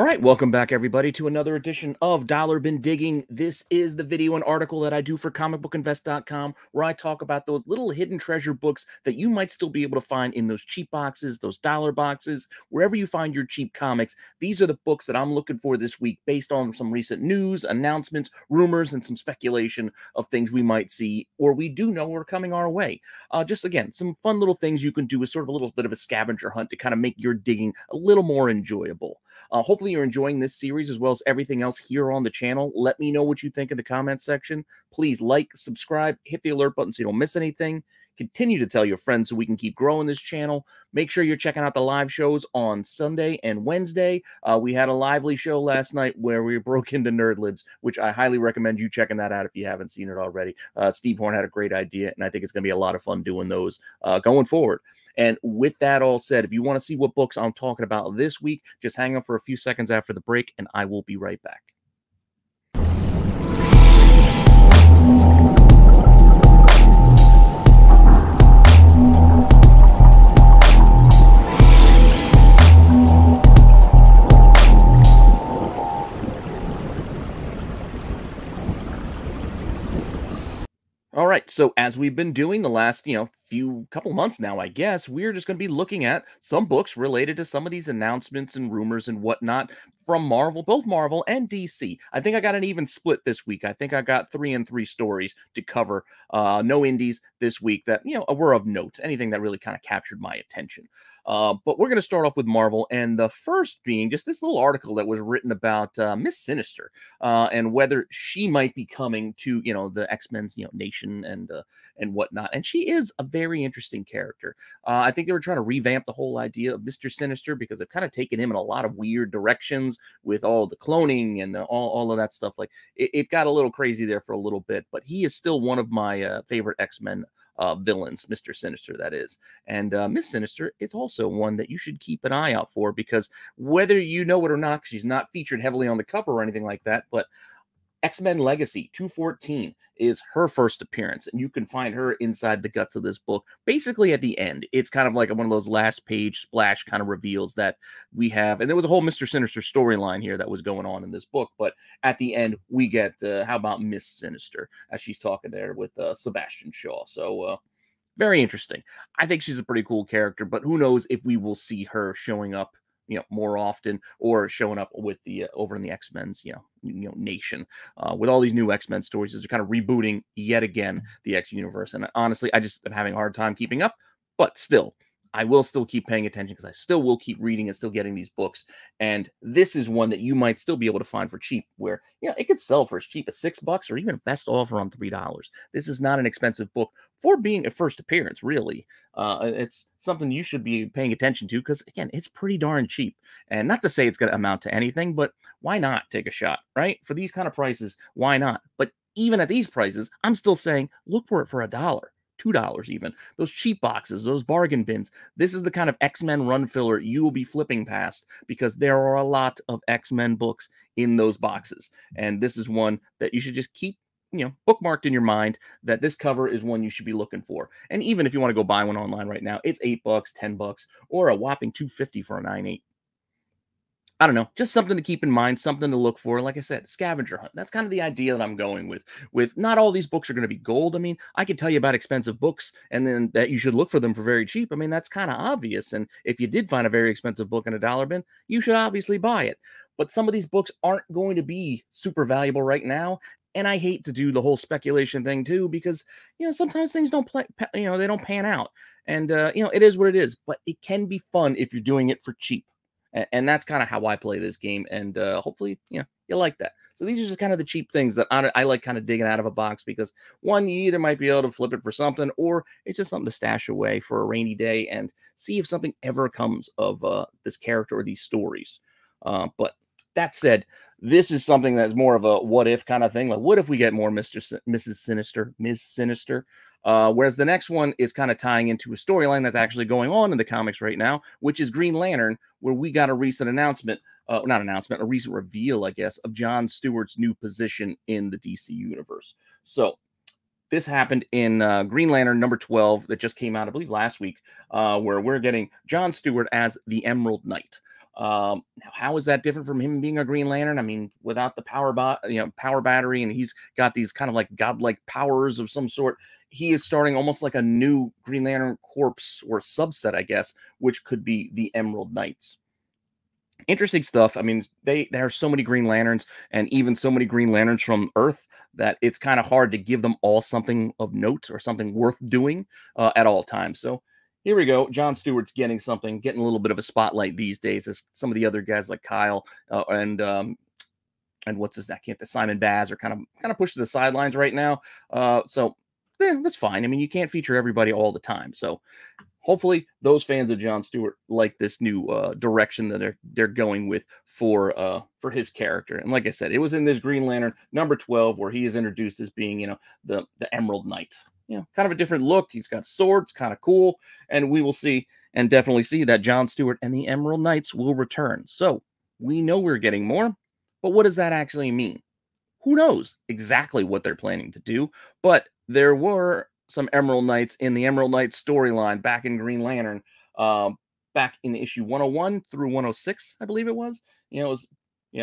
All right, welcome back, everybody, to another edition of Dollar Bin Digging. This is the video and article that I do for comicbookinvest.com, where I talk about those little hidden treasure books that you might still be able to find in those cheap boxes, those dollar boxes, wherever you find your cheap comics. These are the books that I'm looking for this week based on some recent news, announcements, rumors, and some speculation of things we might see or we do know are coming our way. Just, again, some fun little things you can do as sort of a little bit of a scavenger hunt to kind of make your digging a little more enjoyable. Hopefully you're enjoying this series as well as everything else here on the channel. Let me know what you think in the comments section. Please like, subscribe, hit the alert button so you don't miss anything. Continue to tell your friends so we can keep growing this channel. Make sure you're checking out the live shows on Sunday and Wednesday. We had a lively show last night where we broke into Nerd Libs, which I highly recommend you checking that out if you haven't seen it already. Steve Horn had a great idea, and I think it's going to be a lot of fun doing those going forward. And with that all said, if you want to see what books I'm talking about this week, just hang on for a few seconds after the break, and I will be right back. All right, so as we've been doing the last, couple months now, I guess, we're just going to be looking at some books related to some of these announcements and rumors and whatnot from Marvel, both Marvel and DC. I think I got an even split this week. I think I got 3 and 3 stories to cover. No indies this week that, were of note, anything that really kind of captured my attention. But we're going to start off with Marvel, and the first being just this little article that was written about Miss Sinister and whether she might be coming to, the X-Men's, nation and whatnot. And she is a very interesting character. I think they were trying to revamp the whole idea of Mr. Sinister because they've kind of taken him in a lot of weird directions with all the cloning and all of that stuff. Like it got a little crazy there for a little bit, but he is still one of my favorite X-Men villains, Mr. Sinister, that is. And Miss Sinister is also one that you should keep an eye out for because whether you know it or not, she's not featured heavily on the cover or anything like that, but X-Men Legacy 214 is her first appearance, and you can find her inside the guts of this book, basically at the end. It's kind of like one of those last page splash kind of reveals that we have, and there was a whole Mr. Sinister storyline here that was going on in this book, but at the end, we get, how about Miss Sinister, as she's talking there with Sebastian Shaw, so very interesting. I think she's a pretty cool character, but who knows if we will see her showing up more often or showing up with the over in the X-Men's, nation with all these new X-Men stories as they're kind of rebooting yet again the X universe. And honestly, I just am having a hard time keeping up, but still, I will still keep paying attention because I still will keep reading and still getting these books. And this is one that you might still be able to find for cheap where, it could sell for as cheap as $6 or even a best offer on $3. This is not an expensive book for being a first appearance, really. It's something you should be paying attention to because, again, it's pretty darn cheap. And not to say it's going to amount to anything, but why not take a shot, right? For these kind of prices, why not? But even at these prices, I'm still saying look for it for $1. $2 even. Those cheap boxes, those bargain bins. This is the kind of X-Men run filler you will be flipping past because there are a lot of X-Men books in those boxes. And this is one that you should just keep, bookmarked in your mind that this cover is one you should be looking for. And even if you want to go buy one online right now, it's $8, $10, or a whopping $2.50 for a 9.8. I don't know, just something to keep in mind, something to look for. Like I said, scavenger hunt. That's kind of the idea that I'm going with. With not all these books are going to be gold. I mean, I could tell you about expensive books and then that you should look for them for very cheap. I mean, that's kind of obvious. And if you did find a very expensive book in a dollar bin, you should obviously buy it. But some of these books aren't going to be super valuable right now. And I hate to do the whole speculation thing too, because, sometimes things don't play, they don't pan out. And, it is what it is. But it can be fun if you're doing it for cheap. And that's kind of how I play this game. And hopefully, you like that. So these are just kind of the cheap things that I like kind of digging out of a box because, one, you either might be able to flip it for something or it's just something to stash away for a rainy day and see if something ever comes of this character or these stories. But that said, this is something that's more of a what if kind of thing. Like, what if we get more Mrs. Sinister, Ms. Sinister? Whereas the next one is kind of tying into a storyline that's actually going on in the comics right now, which is Green Lantern, where we got a recent announcement, a recent reveal, I guess, of Jon Stewart's new position in the DC universe. So this happened in Green Lantern number 12 that just came out, I believe, last week, where we're getting Jon Stewart as the Emerald Knight. Now, how is that different from him being a Green Lantern? I mean, without the power battery, and he's got these kind of like godlike powers of some sort. He is starting almost like a new Green Lantern Corps or subset, I guess, which could be the Emerald Knights. Interesting stuff. I mean, there are so many Green Lanterns, and even so many Green Lanterns from Earth, that it's kind of hard to give them all something of note or something worth doing at all times. So here we go. Jon Stewart's getting a little bit of a spotlight these days, as some of the other guys like Kyle and what's his name? I can't. Simon Baz are kind of pushed to the sidelines right now. So that's fine. I mean, you can't feature everybody all the time. So hopefully those fans of Jon Stewart like this new direction that they're going with for his character. And like I said, it was in this Green Lantern number 12 where he is introduced as being, the Emerald Knight. Kind of a different look. He's got swords, kind of cool, and we will see and definitely see that Jon Stewart and the Emerald Knights will return. So we know we're getting more, but what does that actually mean? Who knows exactly what they're planning to do, but there were some Emerald Knights in the Emerald Knights storyline back in Green Lantern, back in issue 101 through 106, I believe it was. It was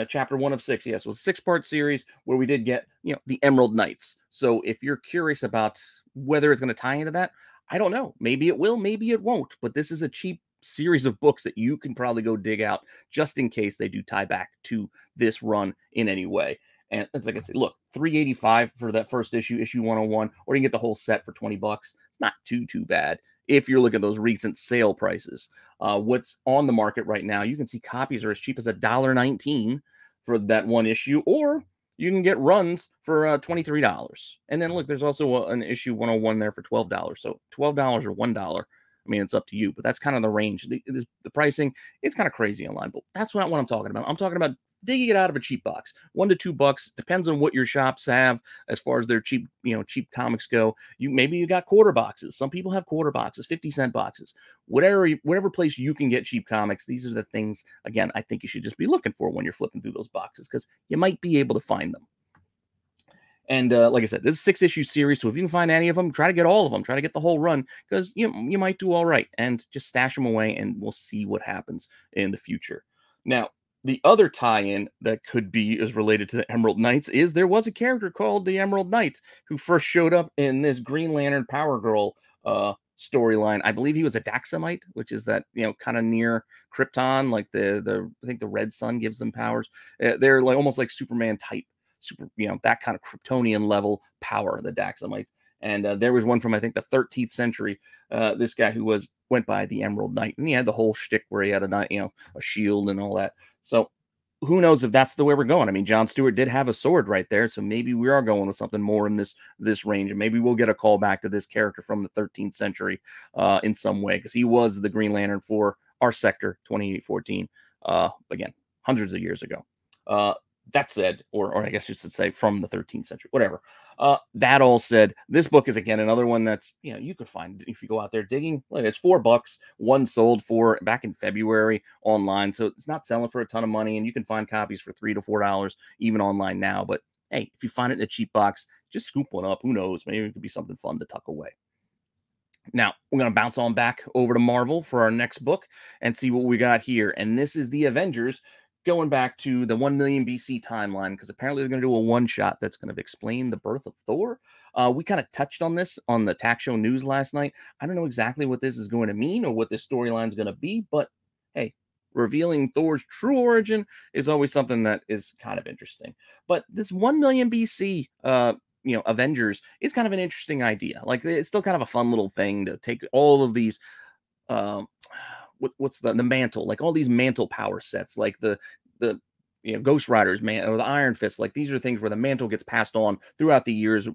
chapter 1 of 6. Yes, it was a 6-part series where we did get the Emerald Knights. So if you're curious about whether it's going to tie into that, I don't know. Maybe it will, maybe it won't. But this is a cheap series of books that you can probably go dig out just in case they do tie back to this run in any way. And it's like I said, look, $3.85 for that first issue, issue 101, or you can get the whole set for $20. It's not too bad if you're looking at those recent sale prices. What's on the market right now, you can see copies are as cheap as $1.19 for that one issue, or you can get runs for $23. And then look, there's also an issue 101 there for $12. So $12 or $1. I mean, it's up to you, but that's kind of the range. The pricing is kind of crazy online, but that's not what I'm talking about. I'm talking about digging it out of a cheap box. $1 to $2 depends on what your shops have as far as their cheap comics go. Maybe you got quarter boxes. Some people have quarter boxes, 50-cent boxes. Whatever place you can get cheap comics, these are the things, again, I think you should just be looking for when you're flipping through those boxes, because you might be able to find them. And like I said, this is a 6-issue series, so if you can find any of them, try to get all of them. Try to get the whole run, because you might do all right. And just stash them away, and we'll see what happens in the future. Now, the other tie-in that could be is related to the Emerald Knights is there was a character called the Emerald Knight who first showed up in this Green Lantern Power Girl storyline. I believe he was a Daxamite, which is that kind of near Krypton, like I think the red sun gives them powers. They're like almost like Superman type. That kind of Kryptonian level power, the Daxamites. And there was one from, I think, the 13th century. This guy who went by the Emerald Knight, and he had the whole shtick where he had a shield and all that. So who knows if that's the way we're going? I mean, Jon Stewart did have a sword right there, so maybe we are going with something more in this range, and maybe we'll get a call back to this character from the 13th century in some way, because he was the Green Lantern for our sector 2814. Again, hundreds of years ago. That said, or I guess you should say from the 13th century, whatever. That all said, this book is, again, another one that's, you could find if you go out there digging. Like, it's $4. One sold for back in February online. So it's not selling for a ton of money, and you can find copies for $3 to $4 even online now. But hey, if you find it in a cheap box, just scoop one up. Who knows? Maybe it could be something fun to tuck away. Now, we're going to bounce on back over to Marvel for our next book and see what we got here. And this is the Avengers, going back to the 1 million BC timeline, because apparently they're going to do a one-shot that's going to explain the birth of Thor. We kind of touched on this on the Tack Show News last night. I don't know exactly what this is going to mean or what this storyline is going to be, but hey, revealing Thor's true origin is always something that is kind of interesting. But this 1 million BC Avengers is kind of an interesting idea. Like, it's still kind of a fun little thing to take all of these what's the mantle, like all these mantle power sets, like the Ghost Riders man, or the Iron Fist. Like, these are things where the mantle gets passed on throughout the years,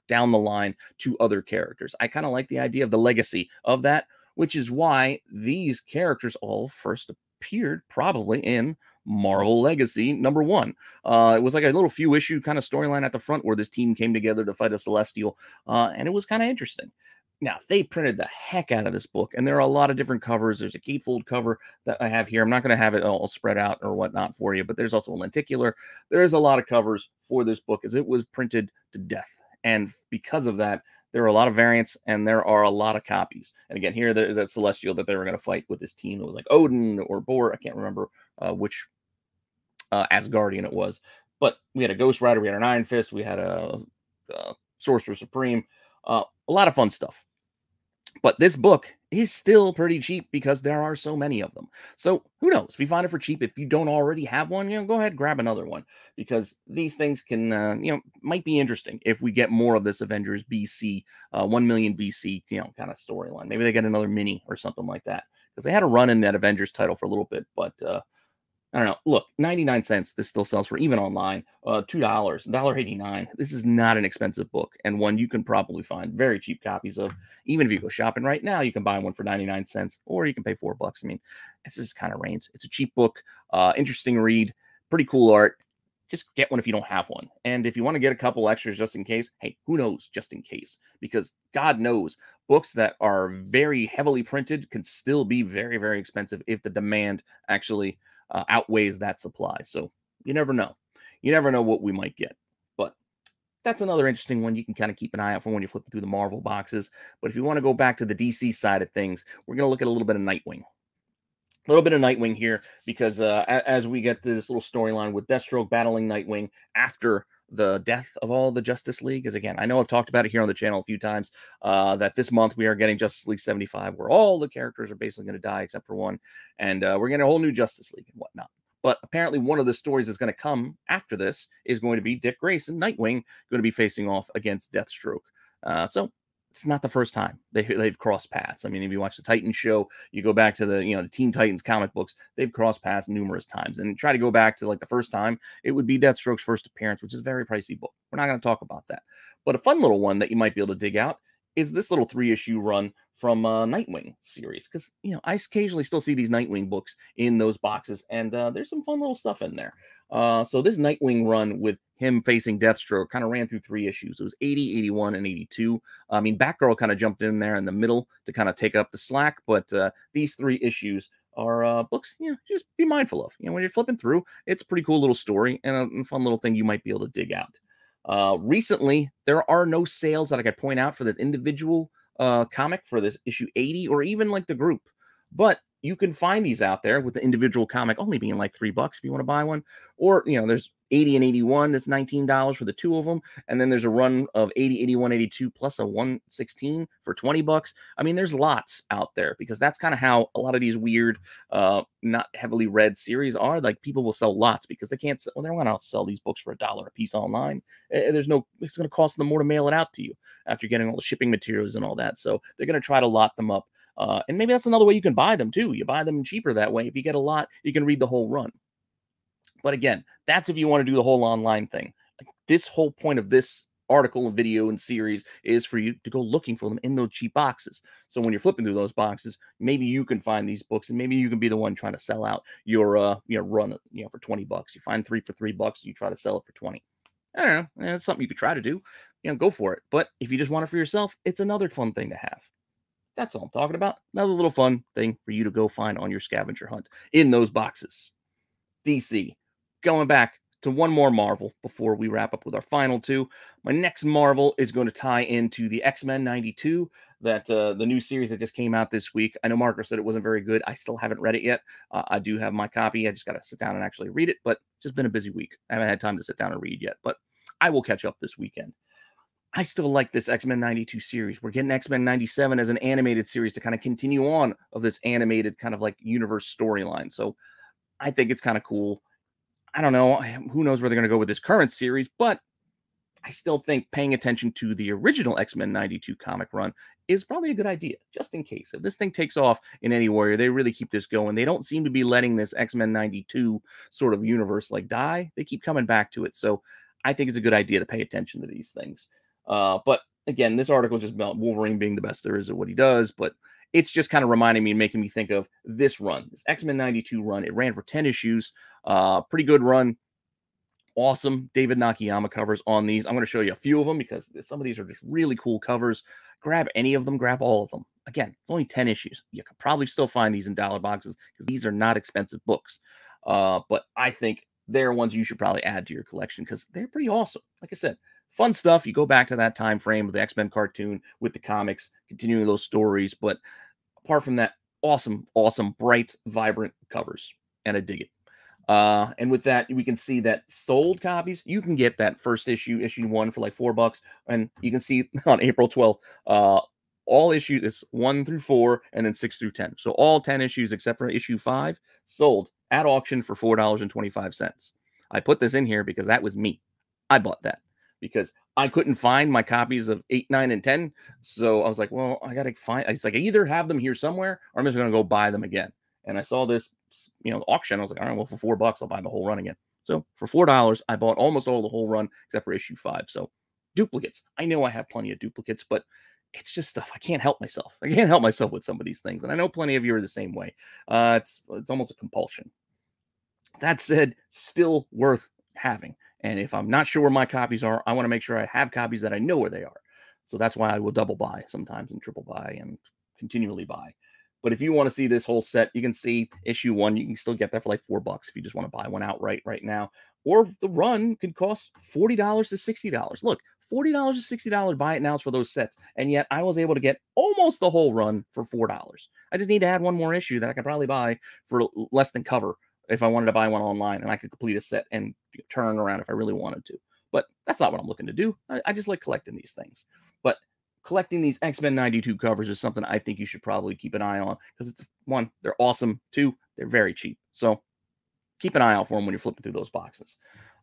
down the line to other characters. I kind of like the idea of the legacy of that, which is why these characters all first appeared probably in Marvel Legacy number 1. It was like a little few issue kind of storyline at the front where this team came together to fight a Celestial, and it was kind of interesting. Now, they printed the heck out of this book, and there are a lot of different covers. There's a gatefold cover that I have here. I'm not going to have it all spread out or whatnot for you, but there's also a lenticular. There's a lot of covers for this book, as it was printed to death. And because of that, There are a lot of variants, and there are a lot of copies. And again, here there's that Celestial that they were going to fight with this team. It was like Odin or Bor. I can't remember which Asgardian it was. But we had a Ghost Rider, we had an Iron Fist, we had a Sorcerer Supreme. A lot of fun stuff. But this book is still pretty cheap because there are so many of them. So who knows? If you find it for cheap, if you don't already have one, go ahead and grab another one, because these things can, might be interesting if we get more of this Avengers BC, 1 million BC, kind of storyline. Maybe they get another mini or something like that, because they had a run in that Avengers title for a little bit, but I don't know. Look, 99 cents. This still sells for, even online, $2, $1.89. This is not an expensive book, and one you can probably find very cheap copies of. Even if you go shopping right now, you can buy one for 99 cents, or you can pay $4. I mean, it's just kind of range. It's a cheap book, interesting read, pretty cool art. Just get one if you don't have one. And if you want to get a couple extras just in case, hey, who knows, just in case, because God knows books that are very heavily printed can still be very, very expensive if the demand actually outweighs that supply. So you never know. You never know what we might get. But that's another interesting one you can kind of keep an eye out for when you're flipping through the Marvel boxes. But if you want to go back to the DC side of things, we're going to look at a little bit of Nightwing. A little bit of Nightwing here, because as we get this little storyline with Deathstroke battling Nightwing after the death of all the Justice League. As again, I know I've talked about it here on the channel a few times, that this month we are getting Justice League 75, where all the characters are basically going to die except for one, and we're getting a whole new Justice League and whatnot. But apparently one of the stories that's going to come after this is going to be Dick Grayson, Nightwing, going to be facing off against Deathstroke. So it's not the first time they've crossed paths. I mean, if you watch the Titans show, you go back to the Teen Titans comic books, they've crossed paths numerous times. And try to go back to like the first time, it would be Deathstroke's first appearance, which is a very pricey book. We're not going to talk about that. But a fun little one that you might be able to dig out is this little 3-issue run from Nightwing series, because I occasionally still see these Nightwing books in those boxes, and there's some fun little stuff in there. So this Nightwing run with him facing Deathstroke kind of ran through 3 issues. It was 80, 81, and 82. I mean, Batgirl kind of jumped in there in the middle to kind of take up the slack, but these 3 issues are books, just be mindful of. When you're flipping through, it's a pretty cool little story and a fun little thing you might be able to dig out. Recently, there are no sales that I could point out for this individual comic, for this issue 80, or even like the group, but you can find these out there with the individual comic only being like $3 if you want to buy one. Or there's 80 and 81, that's $19 for the 2 of them, and then there's a run of 80, 81, 82 plus a 116 for $20. I mean, there's lots out there, because that's kind of how a lot of these weird not heavily read series are. Like, people will sell lots because they can't sell, well, they don't want to sell these books for $1 a piece online. It's going to cost them more to mail it out to you after getting all the shipping materials and all that. So they're going to try to lot them up. And maybe that's another way you can buy them too. You buy them cheaper that way. If you get a lot, you can read the whole run. But again, that's if you want to do the whole online thing. Like, this whole point of this article and video and series is for you to go looking for them in those cheap boxes. So when you're flipping through those boxes, maybe you can find these books, and maybe you can be the one trying to sell out your run for $20. You find 3 for $3, you try to sell it for 20. I don't know. It's something you could try to do. Go for it. But if you just want it for yourself, it's another fun thing to have. That's all I'm talking about. Another little fun thing for you to go find on your scavenger hunt in those boxes. DC. Going back to one more Marvel before we wrap up with our final 2. My next Marvel is going to tie into the XMen 92, that the new series that just came out this week. I know Marco said it wasn't very good. I still haven't read it yet. I do have my copy. I just got to sit down and actually read it, but it's just been a busy week. I haven't had time to sit down and read yet, but I will catch up this weekend. I still like this X-Men 92 series. We're getting X-Men 97 as an animated series to kind of continue on of this animated kind of like universe storyline. So I think it's kind of cool. I don't know. Who knows where they're going to go with this current series, but I still think paying attention to the original X-Men 92 comic run is probably a good idea, just in case. If this thing takes off in any way, they really keep this going. They don't seem to be letting this X-Men 92 sort of universe like die. They keep coming back to it. So I think it's a good idea to pay attention to these things. But again, this article is just about Wolverine being the best there is at what he does, but it's just kind of reminding me and making me think of this run, this X-Men 92 run. It ran for 10 issues, pretty good run. Awesome David Nakayama covers on these. I'm going to show you a few of them because some of these are just really cool covers. Grab any of them, grab all of them. Again, it's only 10 issues. You can probably still find these in dollar boxes because these are not expensive books. But I think they're ones you should probably add to your collection because they're pretty awesome. Like I said, fun stuff. You go back to that time frame of the X-Men cartoon with the comics, continuing those stories. But apart from that, awesome, awesome, bright, vibrant covers, and I dig it. And with that, we can see that sold copies, you can get that first issue, issue 1 for like $4. And you can see on April 12th, all issues, it's 1 through 4, and then 6 through 10. So all 10 issues except for issue 5 sold at auction for $4.25. I put this in here because that was me. I bought that because I couldn't find my copies of 8, 9, and 10. So I was like, well, I got to find, it's like I either have them here somewhere or I'm just going to go buy them again. And I saw this, auction. I was like, all right, well, for $4, I'll buy the whole run again. So for $4, I bought almost all the whole run except for issue 5. So duplicates. I know I have plenty of duplicates, but it's just stuff I can't help myself. I can't help myself with some of these things, and I know plenty of you are the same way. It's almost a compulsion. That said, still worth having. And if I'm not sure where my copies are, I want to make sure I have copies that I know where they are. So that's why I will double buy sometimes and triple buy and continually buy. But if you want to see this whole set, you can see issue 1. You can still get that for like $4 if you just want to buy one outright right now. Or the run could cost $40 to $60. Look, $40 to $60 buy it now for those sets. And yet I was able to get almost the whole run for $4. I just need to add one more issue that I could probably buy for less than cover if I wanted to buy one online, and I could complete a set and turn around if I really wanted to. But that's not what I'm looking to do. I just like collecting these things. But collecting these X-Men 92 covers is something I think you should probably keep an eye on because it's, 1, they're awesome. 2, they're very cheap. So keep an eye out for them when you're flipping through those boxes.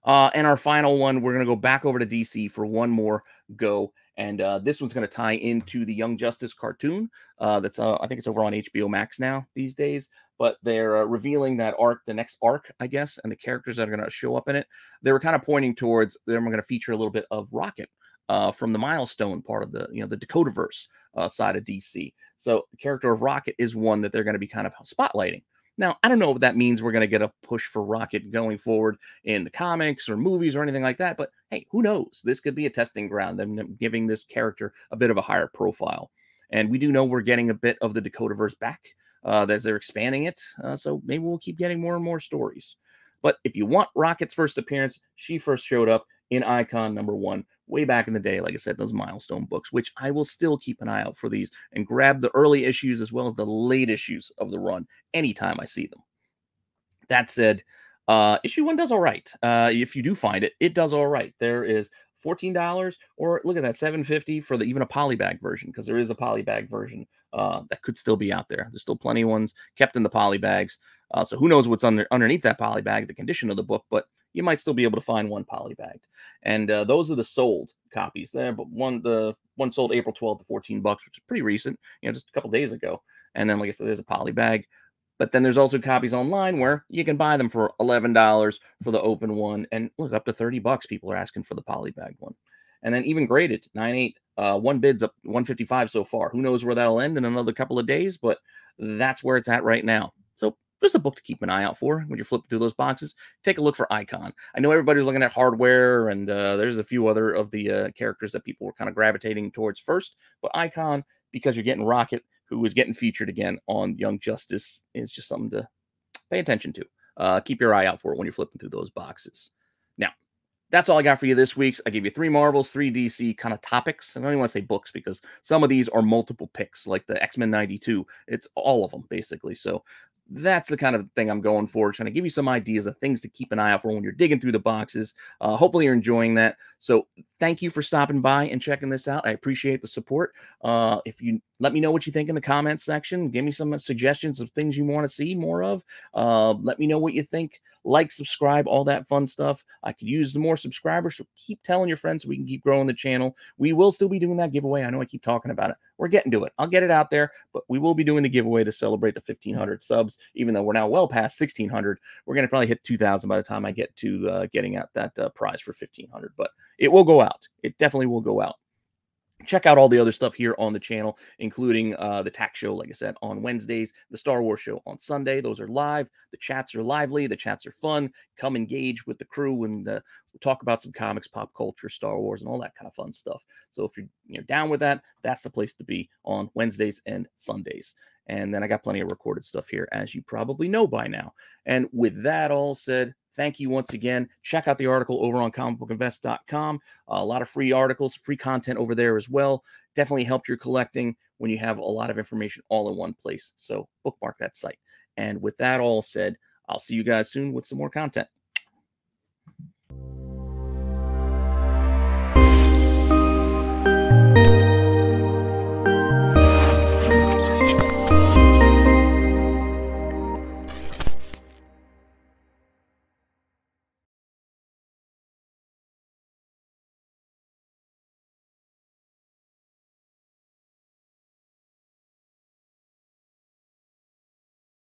And our final one, we're going to go back over to DC for one more go. And this one's going to tie into the Young Justice cartoon. That's I think it's over on HBO Max now these days. But they're revealing that arc, the next arc, I guess, and the characters that are going to show up in it. They were kind of pointing towards them. We're going to feature a little bit of Rocket from the Milestone part of the the Dakotaverse side of DC. So the character of Rocket is one that they're going to be kind of spotlighting. Now, I don't know if that means we're going to get a push for Rocket going forward in the comics or movies or anything like that, but hey, who knows? This could be a testing ground, them giving this character a bit of a higher profile. And we do know we're getting a bit of the Dakotaverse back as they're expanding it, so maybe we'll keep getting more and more stories. But if you want Rocket's first appearance, she first showed up in Icon #1 way back in the day, like I said, those Milestone books, which I will still keep an eye out for these and grab the early issues as well as the late issues of the run anytime I see them. That said, issue 1 does all right. If you do find it, it does all right. There is $14, or look at that, $7.50 for even a polybag version, because there is a polybag version that could still be out there. There's still plenty of ones kept in the polybags. So who knows what's underneath that polybag, the condition of the book, but you might still be able to find one polybagged. And those are the sold copies there. But the one sold April 12th to $14, which is pretty recent, just a couple days ago. And then, like I said, there's a polybag. But then there's also copies online where you can buy them for $11 for the open one. And look, up to $30 people are asking for the polybag one. And then even graded, 9.8. One bid's up 155 so far. Who knows where that'll end in another couple of days, but that's where it's at right now. So just a book to keep an eye out for when you're flipping through those boxes. Take a look for Icon. I know everybody's looking at Hardware, and there's a few other of the characters that people were kind of gravitating towards first, but Icon, because you're getting Rocket, who is getting featured again on Young Justice, is just something to pay attention to. Keep your eye out for it when you're flipping through those boxes. Now, that's all I got for you this week. I gave you 3 Marvels, 3 DC kind of topics. I don't even want to say books because some of these are multiple picks, like the X-Men 92. It's all of them, basically. So that's the kind of thing I'm going for, trying to give you some ideas of things to keep an eye out for when you're digging through the boxes. Hopefully you're enjoying that. So thank you for stopping by and checking this out. I appreciate the support. If you let me know what you think in the comments section, give me some suggestions of things you want to see more of. Let me know what you think. Like, subscribe, all that fun stuff. I could use the more subscribers, so keep telling your friends so we can keep growing the channel. We will still be doing that giveaway. I know I keep talking about it. We're getting to it. I'll get it out there, but we will be doing the giveaway to celebrate the 1,500 subs, even though we're now well past 1,600. We're going to probably hit 2,000 by the time I get to getting out that prize for 1,500, but it will go out. It definitely will go out. Check out all the other stuff here on the channel, including the Tack Show, like I said, on Wednesdays, the Star Wars Show on Sunday. Those are live. The chats are lively. The chats are fun. Come engage with the crew, and we'll talk about some comics, pop culture, Star Wars, and all that kind of fun stuff. So if you're down with that, that's the place to be on Wednesdays and Sundays. And then I got plenty of recorded stuff here, as you probably know by now. And with that all said, Thank you once again. Check out the article over on comicbookinvest.com. A lot of free articles, free content over there as well. Definitely help your collecting when you have a lot of information all in one place. So bookmark that site. And with that all said, I'll see you guys soon with some more content.